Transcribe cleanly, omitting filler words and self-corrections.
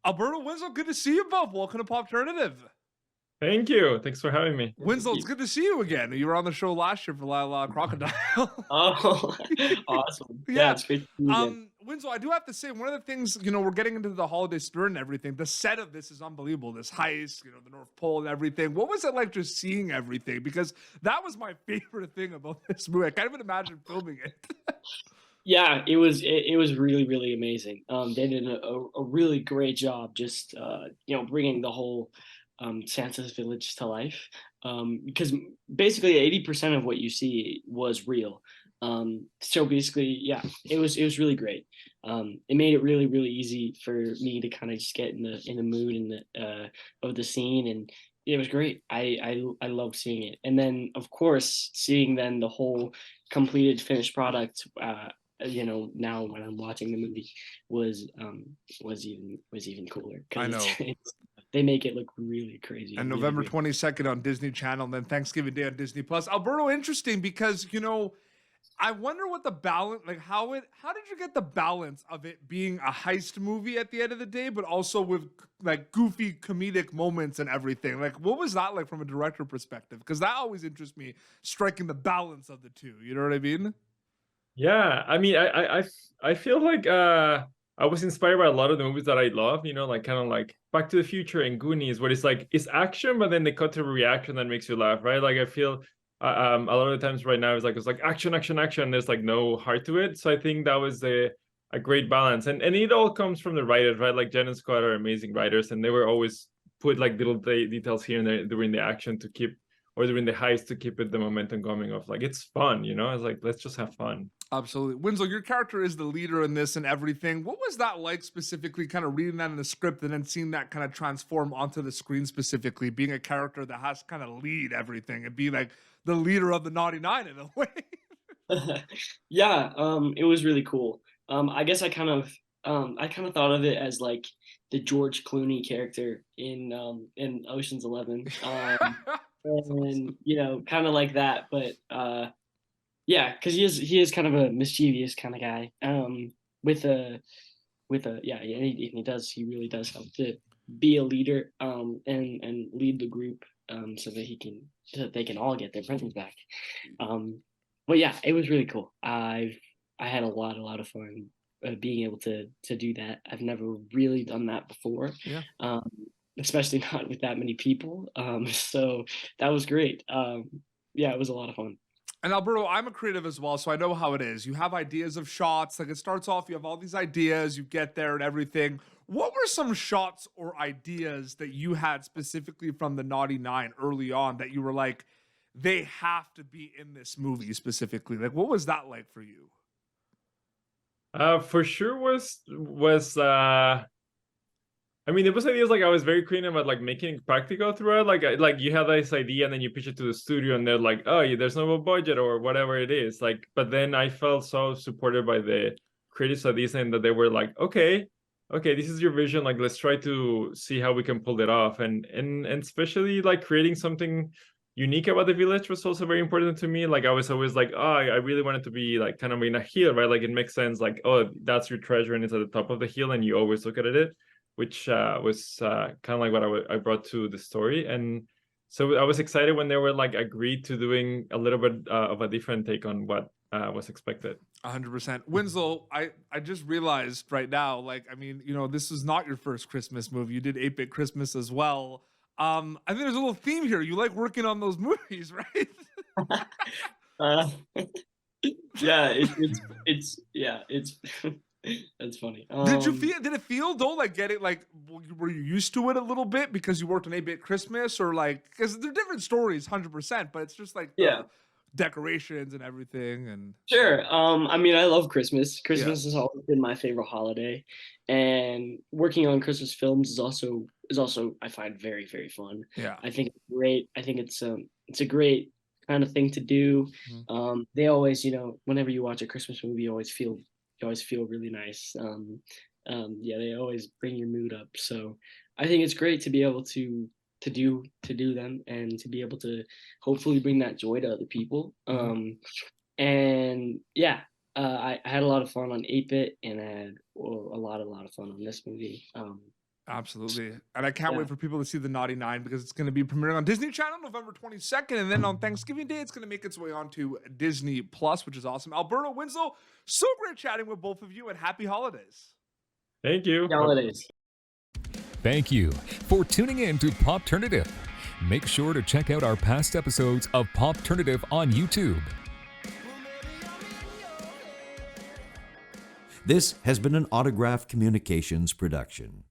Alberto, Winslow, good to see you both. Welcome to Pop Alternative. Thank you. Thanks for having me. Winslow, it's good to see you again. You were on the show last year for Lila Crocodile. Oh, awesome. Yeah, Yeah. it's great to see you again. Winslow, I do have to say, one of the things, we're getting into the holiday spirit and everything. The set of this is unbelievable. This heist, the North Pole and everything. What was it like just seeing everything? Because that was my favorite thing about this movie. I can't even imagine filming it. Yeah, it was really really amazing. They did a really great job just bringing the whole Santa's village to life. Because basically 80% of what you see was real. So basically, yeah, it was really great. It made it really really easy for me to kind of just get in the mood and of the scene, and it was great. I loved seeing it, and then of course seeing then the whole completed finished product. Now when I'm watching the movie was even cooler I because know. they make it look really crazy. And really, November really. 22nd on Disney Channel, and then Thanksgiving Day on Disney Plus. Alberto, interesting because I wonder what the balance, like how did you get the balance of it being a heist movie at the end of the day, but also with like goofy comedic moments and everything? Like, what was that like from a director perspective? Because that always interests me, striking the balance of the two. You know what I mean? Yeah, I mean, I feel like I was inspired by a lot of the movies that I love. Like kind of like Back to the Future and Goonies, where it's like it's action, but then they cut to a reaction that makes you laugh, right? Like I feel a lot of the times right now it's like action, action, action. There's like no heart to it. So I think that was a great balance, and it all comes from the writers, right? Like Jen and Scott are amazing writers, and they were always put like little details here and there during the action to keep, or during the heist to keep it the momentum going of like it's fun, It's like let's just have fun. Absolutely. Winslow, your character is the leader in this and everything. What was that like specifically, kind of reading that in the script and then seeing that kind of transform onto the screen specifically, being a character that has to kind of lead everything and be like the leader of the Naughty Nine in a way? Yeah, it was really cool. I guess I kind of thought of it as like the George Clooney character in Ocean's 11. And kind of like that, but yeah, because he is kind of a mischievous kind of guy. With a yeah, and he really does help to be a leader, and lead the group, so that they can all get their presents back. But yeah, it was really cool. I had a lot of fun being able to do that. I've never really done that before. Yeah. Especially not with that many people. So that was great. Yeah, it was a lot of fun. And Alberto, I'm a creative as well, so I know how it is. You have ideas of shots. Like it starts off, you have all these ideas, you get there and everything. What were some shots or ideas that you had specifically from the Naughty Nine early on that you were like, they have to be in this movie specifically? Like, what was that like for you? For sure was I mean, there was ideas like I was very creative about like making it practical throughout. Like you have this idea and then you pitch it to the studio and they're like, oh, yeah, there's no budget or whatever it is. Like, but then I felt so supported by the critics at this end that they were like, okay, this is your vision. Like, let's try to see how we can pull it off. And especially like creating something unique about the village was also very important to me. Like I was always like, oh, I really wanted to be like kind of in a hill, right? Like it makes sense. Like, oh, that's your treasure and it's at the top of the hill and you always look at it, which was kind of like what I brought to the story. And so I was excited when they were like agreed to doing a little bit of a different take on what was expected. 100%. Winslow, I just realized right now, like, I mean, this is not your first Christmas movie. You did 8-Bit Christmas as well. I think there's a little theme here. You like working on those movies, right? Uh, yeah, it's that's funny. Did it feel though like getting like, were you used to it a little bit because you worked on 8-Bit Christmas, or like, because they're different stories 100%, but it's just like the Yeah, decorations and everything. And sure. I mean, I love Christmas. yeah, Christmas has always been my favorite holiday, and working on Christmas films is also I find very very fun. yeah. I think it's great. I think it's a great kind of thing to do. Mhm. They always, whenever you watch a Christmas movie, you always feel really nice. Yeah, they always bring your mood up. So I think it's great to be able to do them and to be able to hopefully bring that joy to other people. Mhm. And yeah, I had a lot of fun on 8-Bit, and I had a lot of fun on this movie. Absolutely. And I can't Yeah. wait for people to see the Naughty Nine because it's going to be premiering on Disney Channel November 22nd. And then on Thanksgiving Day, it's going to make its way onto Disney Plus, which is awesome. Alberto, Winslow, so great chatting with both of you, and happy holidays. Thank you. Holidays. Thank you for tuning in to Popternative. Make sure to check out our past episodes of Popternative on YouTube. This has been an Autograph Communications production.